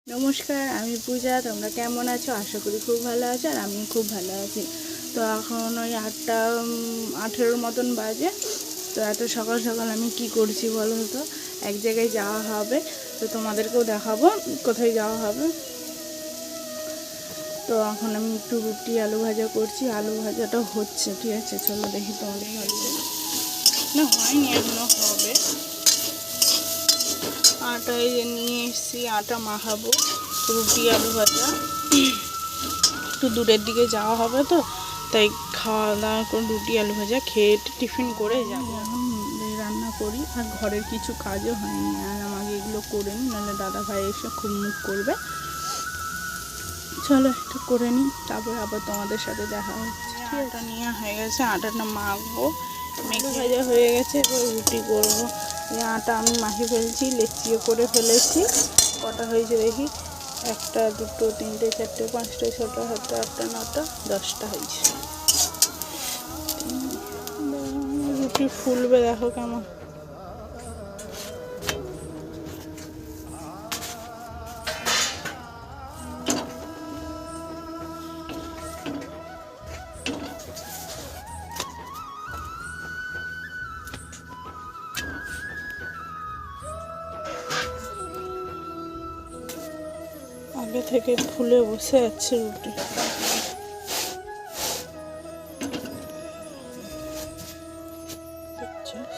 নমস্কার, আমি পূজা। তোমরা কেমন আছো? আশা করি খুব ভালো আছো, আর আমি খুব ভালো আছি। তো এখন ওই 8:18 মতন বাজে। তো এত সকাল সকাল আমি কি করছি বলো তো? এক জায়গায় যাওয়া হবে, তো তোমাদেরকেও দেখাবো কোথায় যাওয়া হবে। তো এখন আমি একটু রুটি আলু ভাজা করছি, আলু ভাজাটা হচ্ছে, ঠিক আছে? চলো দেখি তোমাদের ভালো না, হয়নি, এখনো হবে। আটা এই যে নিয়ে এসেছি, আটা মাখাবো রুটি আলু ভাজা। একটু দূরের দিকে যাওয়া হবে, তো তাই খাওয়া দাওয়া করে রুটি আলু ভাজা খেয়ে টিফিন করে যাবো। এখন রান্না করি, আর ঘরের কিছু কাজও হয়নি, আর আমাকে এগুলো করে নিই, নাহলে দাদা ভাই এসে খুব মুখ করবে। চলো একটু করে নিই, তারপরে আবার তোমাদের সাথে দেখা হচ্ছে। আটা নিয়ে হয়ে গেছে, আটাটা মাখবো, মেঘে ভাজা হয়ে গেছে, এবার রুটি করবো। আটা আমি মাখিয়ে ফেলছি, লেচিও করে ফেলেছি। কটা হয়েছে দেখি, 1 2 3 4 5 6 7 8 9 10টা হয়েছে। রুটি ফুলবে, দেখো কেমন। আগে থেকে ফুলে বসে আছে রুটি।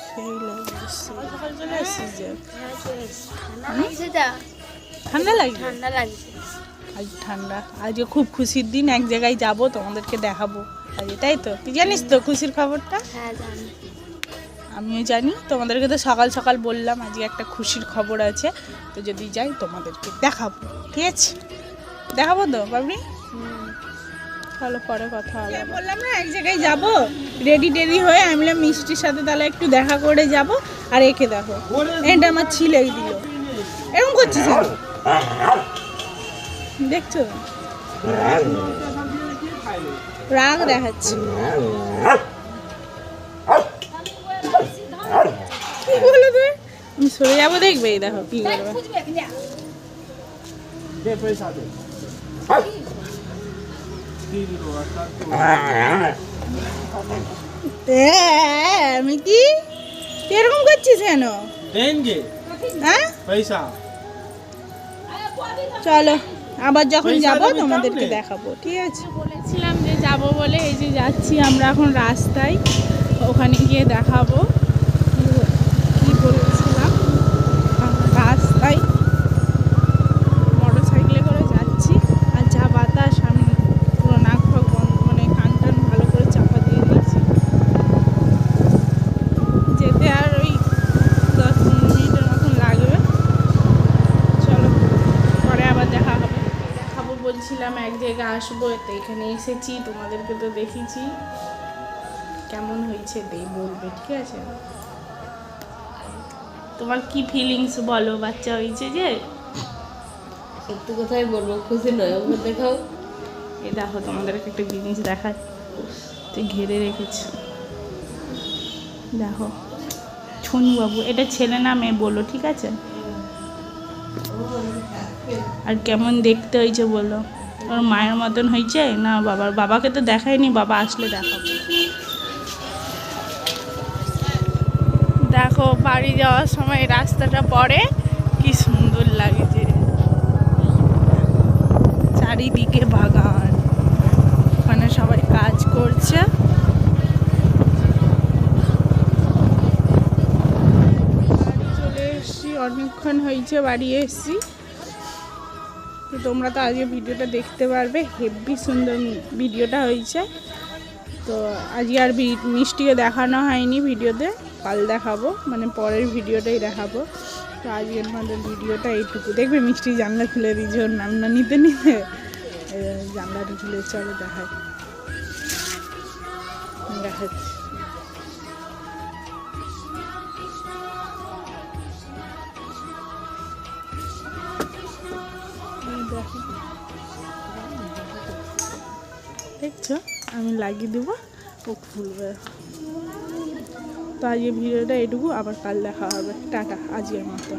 সেই লাগছে, ঠান্ডা লাগছে। আজ ঠান্ডা, আজকে খুব খুশির দিন, এক জায়গায় যাব, তোমাদেরকে দেখাবো আজ, তাই তো? তুই জানিস তো খুশির খবরটা? হ্যাঁ জানি, আমিও জানি। তোমাদেরকে তো সকাল সকাল বললাম আজকে একটা খুশির খবর আছে, তো যদি যাই তোমাদেরকে দেখাবো, ঠিক আছে? দেখাবো তো বাবরি? চলো পরে কথা হবে। বললাম না এক জায়গায় যাব, রেডি হয়ে আমি বললাম মিষ্টির সাথে তাহলে একটু দেখা করে যাব। আর একে দেখো, এটা আমার ছিলেই দিল, এরকম করছিস দেখছো? রাগ দেখাচ্ছে, কি বলো তুমি? আমি সরে যাবো, দেখবে এই দেখো কি করবে। আমি কি এরকম করছিস কেন? চলো আবার যখন যাব তোমাদেরকে দেখাবো, ঠিক আছে? বলেছিলাম যে যাব বলে, এই যে যাচ্ছি আমরা এখন রাস্তায়, ওখানে গিয়ে দেখাবো। কি বলেছিলাম, রাস্তায় মোটরসাইকেলে করে যাচ্ছি, আর যা বাতাস, আমি পুরো নাক ফাঁক বন্ধ, মানে কান টান ভালো করে চাপা দিয়ে দিয়েছি। যেতে আর ওই 10-15 মিনিটের মতন লাগবে। চলো পরে আবার দেখা হবে। দেখাবো বলছিলাম, এক জায়গায় আসবো, তো এখানে এসেছি, তোমাদেরকে তো দেখেছি। কেমন হয়েছে বলবে, ঠিক আছে? তোমার কি ফিলিংস বলো, বাচ্চা হয়েছে যে? সত্যি কথাই বলবো, খুশি নয়, ওকে দেখাও। এই দেখো তোমাদেরকে একটা জিনিস দেখায়, তুই ঘিরে রেখেছি, দেখো। ছনু বাবু, এটা ছেলে না মেয়ে বলো, ঠিক আছে? আর কেমন দেখতে হয়েছে বলো? ওর মায়ের মতন হয়েছে না বাবাকে তো দেখায়নি, বাবা আসলে দেখাবো। দেখো বাড়ি যাওয়ার সময় রাস্তাটা পড়ে, কি সুন্দর লাগছে, চারিদিকে বাগান, ওখানে সবাই কাজ করছে। বাড়ি চলে এসেছি, অনেকক্ষণ হয়েছে বাড়ি এসেছি। তো তোমরা তো আজকে ভিডিওটা দেখতে পারবে, হেভি সুন্দর ভিডিওটা হয়েছে। তো আজকে আর মিষ্টিকে দেখানো হয়নি ভিডিওতে, কাল দেখাবো, মানে পরের ভিডিওটাই দেখাবো। তো আজকের আমাদের ভিডিওটা এইটুকু। দেখবে মিষ্টি জানলা খুলে দিয়েছে ওর নাম না নিতে জানলাটা খুলে, চলো দেখাচ্ছি। দেখছো, আমি লাগিয়ে দেবো, ও খুলবে। তো আজকে ভিডিওটা এটুকু, আবার কাল দেখা হবে। টাটা আজকের মতো।